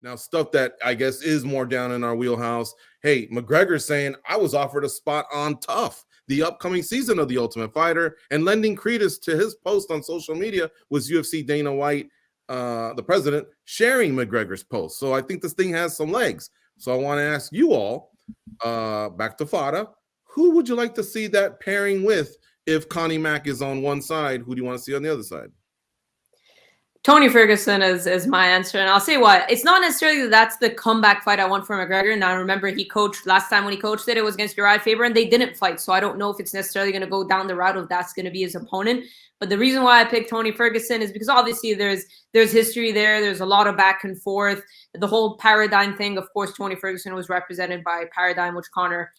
Now, stuff that I guess is more down in our wheelhouse. Hey, McGregor saying I was offered a spot on Tough, the upcoming season of The Ultimate Fighter, and lending credence to his post on social media was UFC Dana White, the president, sharing McGregor's post. So I think this thing has some legs. So I want to ask you all, back to Fada, who would you like to see that pairing with if Connie Mack is on one side? Who do you want to see on the other side? Tony Ferguson is my answer, and I'll say why. It's not necessarily that that's the comeback fight I want for McGregor. And I remember he coached last time when he coached it was against Uriah Faber, and they didn't fight. So I don't know if it's necessarily going to go down the route of that's going to be his opponent. But the reason why I picked Tony Ferguson is because obviously there's history there. There's a lot of back and forth. The whole Paradigm thing, of course, Tony Ferguson was represented by Paradigm, which Conor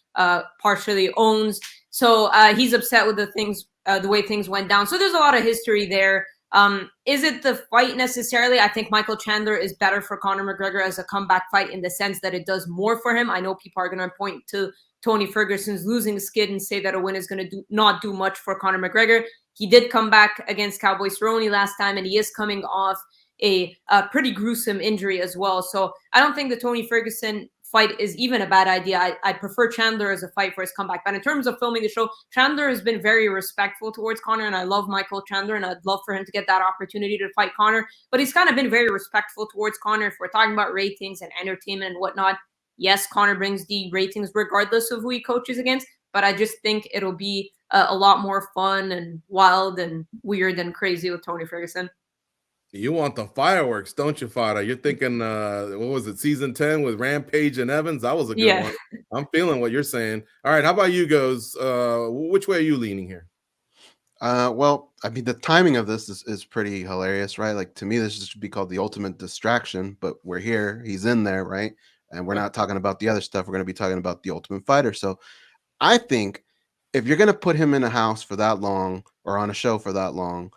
partially owns. So he's upset with the way things went down. So there's a lot of history there. Is it the fight necessarily? I think Michael Chandler is better for Conor McGregor as a comeback fight in the sense that it does more for him. I know people are going to point to Tony Ferguson's losing skid and say that a win is going to not do much for Conor McGregor. He did come back against Cowboy Cerrone last time, and he is coming off a pretty gruesome injury as well. So I don't think the Tony Ferguson fight is even a bad idea. I prefer Chandler as a fight for his comeback. But in terms of filming the show, Chandler has been very respectful towards Conor, and I love Michael Chandler, and I'd love for him to get that opportunity to fight Conor. But he's kind of been very respectful towards Conor. If we're talking about ratings and entertainment and whatnot, yes, Conor brings the ratings regardless of who he coaches against, but I just think it'll be a lot more fun and wild and weird and crazy with Tony Ferguson. You want the fireworks, don't you, Fada? You're thinking, what was it, season 10 with Rampage and Evans? That was a good one. I'm feeling what you're saying. All right, how about you, Goes? Which way are you leaning here? Well, I mean, the timing of this is pretty hilarious, right? Like, to me, this should be called the ultimate distraction, but we're here. He's in there, right? And we're not talking about the other stuff. We're going to be talking about the Ultimate Fighter. So I think if you're going to put him in a house for that long or on a show for that long,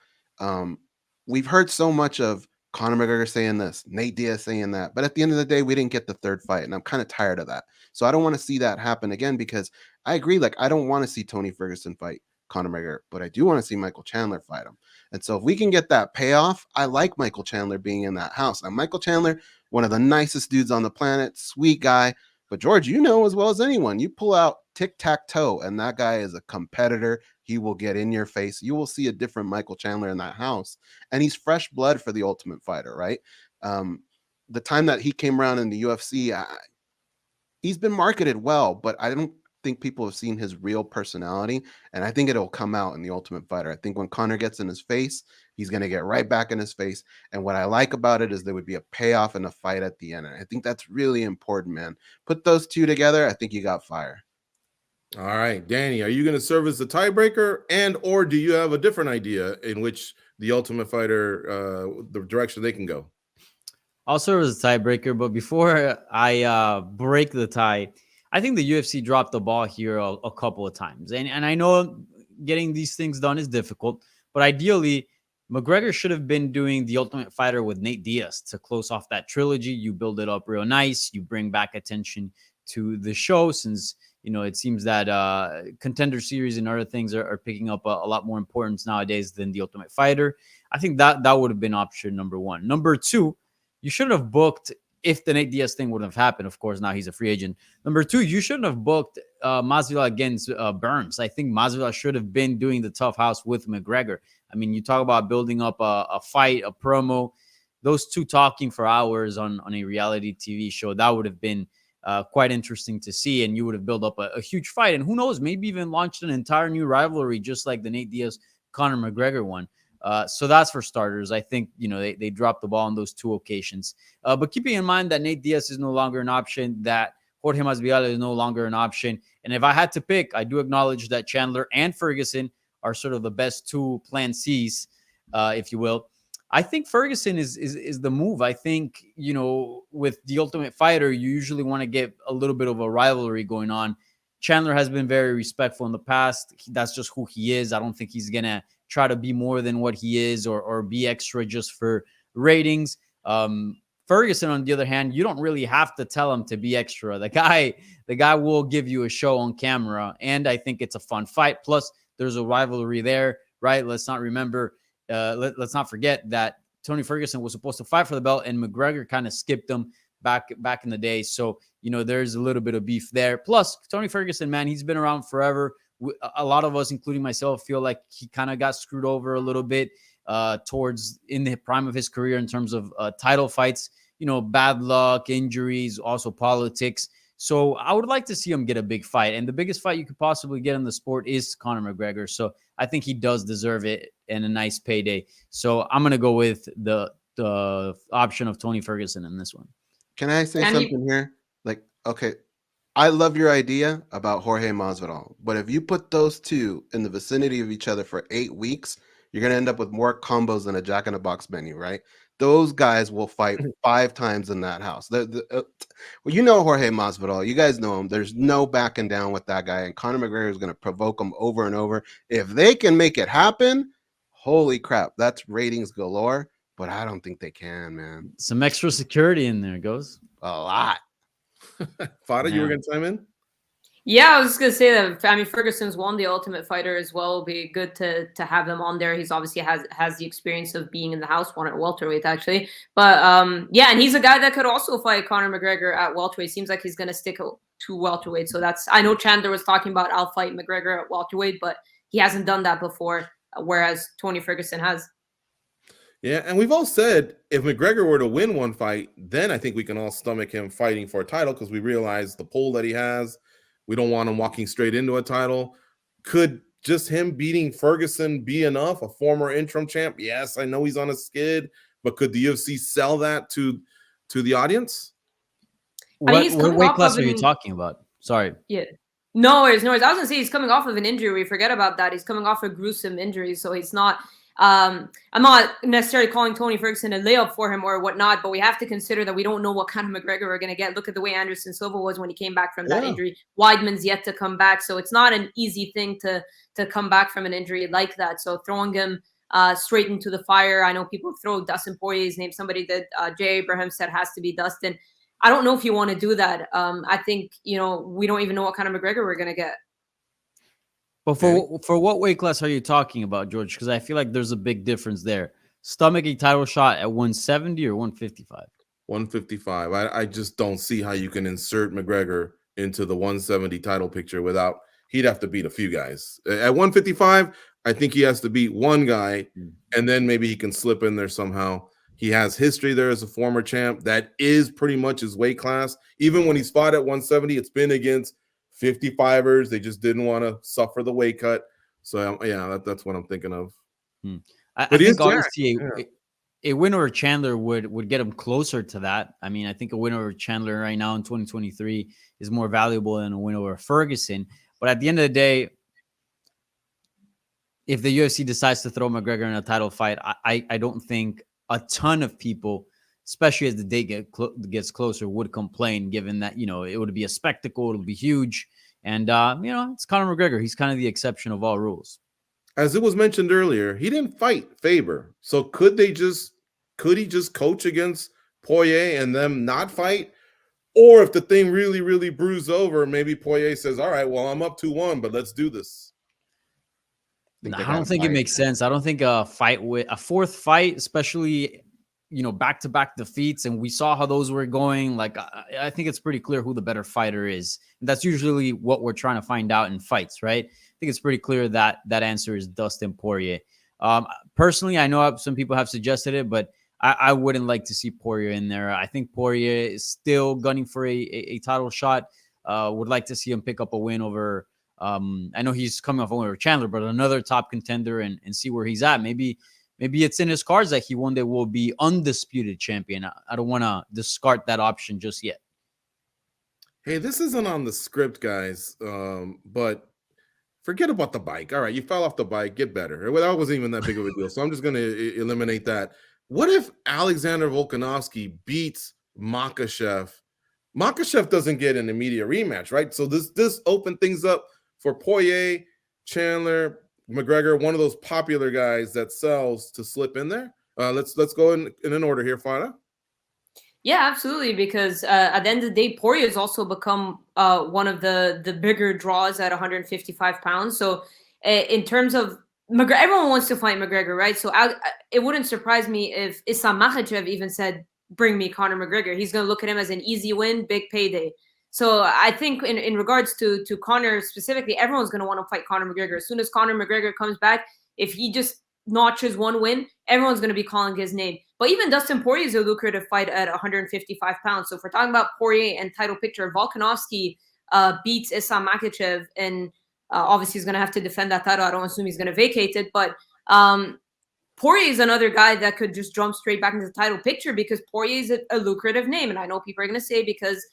we've heard so much of Conor McGregor saying this, Nate Diaz saying that, but at the end of the day, we didn't get the third fight, and I'm kind of tired of that. So I don't want to see that happen again, because I agree, like, I don't want to see Tony Ferguson fight Conor McGregor, but I do want to see Michael Chandler fight him. And so if we can get that payoff, I like Michael Chandler being in that house. Now, Michael Chandler, one of the nicest dudes on the planet, sweet guy. But George, you know as well as anyone, you pull out tic-tac-toe, and that guy is a competitor. He will get in your face. You will see a different Michael Chandler in that house. And he's fresh blood for the Ultimate Fighter, right? The time that he came around in the UFC, he's been marketed well, but I don't think people have seen his real personality. And I think it'll come out in the Ultimate Fighter. I think when Conor gets in his face, he's going to get right back in his face. And what I like about it is there would be a payoff and a fight at the end. And I think that's really important, man. Put those two together, I think you got fire. All right, Danny, are you going to serve as the tiebreaker, and or do you have a different idea in which the Ultimate Fighter, the direction they can go? I'll serve as a tiebreaker, but before I break the tie, I think the UFC dropped the ball here a couple of times. And I know getting these things done is difficult, but ideally, McGregor should have been doing the Ultimate Fighter with Nate Diaz to close off that trilogy. You build it up real nice. You bring back attention to the show, since it seems that Contender Series and other things are picking up a lot more importance nowadays than the Ultimate Fighter. I think that would have been option number one. Number two, you should have booked, if the Nate Diaz thing wouldn't have happened, of course, now he's a free agent. Number two, you shouldn't have booked Masvidal against Burns. I think Masvidal should have been doing the tough house with McGregor. I mean, you talk about building up a fight, a promo, those two talking for hours on a reality TV show. That would have been quite interesting to see, and you would have built up a huge fight. And who knows, maybe even launched an entire new rivalry, just like the Nate Diaz Conor McGregor one. So that's for starters. I think, they dropped the ball on those two occasions. But keeping in mind that Nate Diaz is no longer an option, that Jorge Masvidal is no longer an option. And if I had to pick, I do acknowledge that Chandler and Ferguson are sort of the best two plan Cs, if you will. I think Ferguson is the move. I think, with the Ultimate Fighter, you usually want to get a little bit of a rivalry going on. Chandler has been very respectful in the past. That's just who he is. I don't think he's going to try to be more than what he is or be extra just for ratings. Ferguson, on the other hand, you don't really have to tell him to be extra. The guy will give you a show on camera, and I think it's a fun fight. Plus, there's a rivalry there, right? Let's not forget that Tony Ferguson was supposed to fight for the belt, and McGregor kind of skipped him back in the day. So, there's a little bit of beef there. Plus, Tony Ferguson, man, he's been around forever. A lot of us, including myself, feel like he kind of got screwed over a little bit towards in the prime of his career in terms of title fights. Bad luck, injuries, also politics. So I would like to see him get a big fight. And the biggest fight you could possibly get in the sport is Conor McGregor. So I think he does deserve it and a nice payday. So I'm going to go with the option of Tony Ferguson in this one. Can I say something here? Like, okay, I love your idea about Jorge Masvidal, but if you put those two in the vicinity of each other for 8 weeks, you're going to end up with more combos than a Jack in the Box menu, right? Those guys will fight 5 times in that house. Well, Jorge Masvidal. You guys know him. There's no backing down with that guy. And Conor McGregor is going to provoke him over and over. If they can make it happen, holy crap, that's ratings galore. But I don't think they can, man. Some extra security in there goes. A lot. Fada, you were going to chime in? Yeah, I was just gonna say that. Ferguson's won the Ultimate Fighter as well. It'll be good to have him on there. He's obviously has the experience of being in the house, won at welterweight actually. But yeah, and he's a guy that could also fight Conor McGregor at welterweight. Seems like he's gonna stick to welterweight. So I know Chandler was talking about I'll fight McGregor at welterweight, but he hasn't done that before, whereas Tony Ferguson has. Yeah, and we've all said if McGregor were to win one fight, then I think we can all stomach him fighting for a title because we realize the pull that he has. We don't want him walking straight into a title. Could just him beating Ferguson be enough? A former interim champ? Yes, I know he's on a skid, but could the UFC sell that to the audience? What weight class are you talking about? Sorry. Yeah. No worries. I was going to say he's coming off of an injury. We forget about that. He's coming off a gruesome injury, so he's not – I'm not necessarily calling Tony Ferguson a layup for him or whatnot, but we have to consider that we don't know what kind of McGregor we're going to get. Look at the way Anderson Silva was when he came back from that injury. Weidman's yet to come back, so it's not an easy thing to come back from an injury like that. So throwing him straight into the fire, I know people throw Dustin Poirier's name. Somebody that Jay Abraham said has to be Dustin. I don't know if you want to do that. I think, we don't even know what kind of McGregor we're going to get. But for what weight class are you talking about, George? Because I feel like there's a big difference there. Stomach a title shot at 170 or 155? 155. I just don't see how you can insert McGregor into the 170 title picture without he'd have to beat a few guys. At 155, I think he has to beat one guy, and then maybe he can slip in there somehow. He has history there as a former champ. That is pretty much his weight class. Even when he's fought at 170, it's been against 55ers. They just didn't want to suffer the weight cut. So yeah, that's what I'm thinking of. I think honestly, a win over Chandler would get him closer to that. I mean, I think a win over Chandler right now in 2023 is more valuable than a win over Ferguson. But at the end of the day, if the UFC decides to throw McGregor in a title fight, I don't think a ton of people, especially as the day gets closer, would complain, given that, it would be a spectacle, it'll be huge. And, it's Conor McGregor. He's kind of the exception of all rules. As it was mentioned earlier, he didn't fight Faber. So could he just coach against Poirier and them not fight? Or if the thing really, really brews over, maybe Poirier says, all right, well, I'm up 2-1, but let's do this. I don't think it makes sense. I don't think a fourth fight, especially back-to-back defeats, and we saw how those were going. Like, I think it's pretty clear who the better fighter is. And that's usually what we're trying to find out in fights, right? I think it's pretty clear that answer is Dustin Poirier. Personally, I know some people have suggested it, but I wouldn't like to see Poirier in there. I think Poirier is still gunning for a title shot. Would like to see him pick up a win over, I know he's coming off a win over Chandler, but another top contender and see where he's at. Maybe it's in his cards that he one day will be undisputed champion. I don't want to discard that option just yet. Hey, this isn't on the script, guys, but forget about the bike. All right, you fell off the bike. Get better. Well, that wasn't even that big of a deal, so I'm just going to eliminate that. What if Alexander Volkanovski beats Makachev? Makachev doesn't get an immediate rematch, right? So this opened things up for Poirier, Chandler, McGregor, one of those popular guys that sells to slip in there. Let's go in an order here, Fada. Yeah, absolutely. Because at the end of the day, Poirier has also become one of the bigger draws at 155 pounds. So in terms of McGregor, everyone wants to fight McGregor, right? So it wouldn't surprise me if Islam Makachev even said, bring me Conor McGregor. He's going to look at him as an easy win, big payday. So I think in regards to Conor specifically, everyone's going to want to fight Conor McGregor. As soon as Conor McGregor comes back, if he just notches one win, everyone's going to be calling his name. But even Dustin Poirier is a lucrative fight at 155 pounds. So if we're talking about Poirier and title picture, Volkanovski beats Islam Makachev, and obviously he's going to have to defend that title. I don't assume he's going to vacate it, but Poirier is another guy that could just jump straight back into the title picture because Poirier is a lucrative name. And I know people are going to say because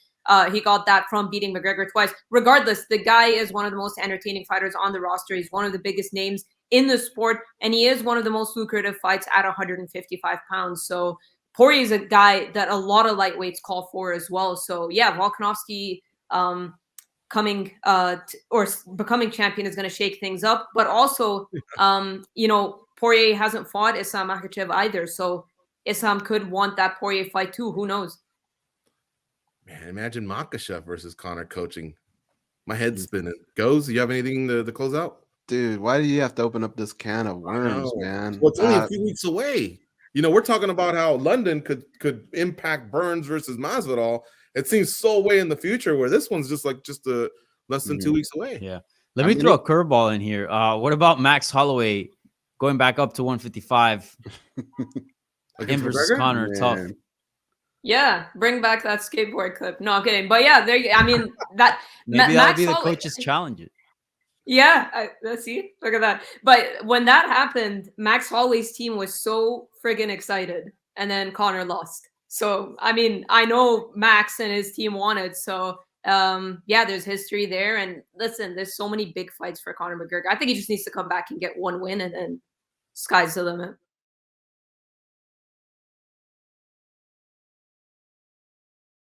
he got that from beating McGregor twice. Regardless, the guy is one of the most entertaining fighters on the roster. He's one of the biggest names in the sport, and he is one of the most lucrative fights at 155 pounds. So Poirier is a guy that a lot of lightweights call for as well. So yeah, Volkanovski coming or becoming champion is going to shake things up. But also, you know, Poirier hasn't fought Islam Makachev either. So Islam could want that Poirier fight too. Who knows? Man, imagine Makachev versus Conor coaching. My head's spinning. Goes, you have anything to close out? Dude, why do you have to open up this can of worms, man? Well, it's only a few weeks away. You know, we're talking about how London could impact Burns versus Masvidal. It seems so way in the future, where this one's just less than 2 weeks away. Yeah. Let me throw a curveball in here. What about Max Holloway going back up to 155? Him versus Conor, tough. Yeah, bring back that skateboard clip. No, I'm kidding. But yeah, I mean, that maybe that'll be the coach's challenge. Yeah, let's see. Look at that. But when that happened, Max Holloway's team was so friggin' excited, and then Conor lost. So, I mean, I know Max and his team wanted. So, yeah, there's history there. And listen, there's so many big fights for Conor McGregor. I think he just needs to come back and get one win, and then sky's the limit.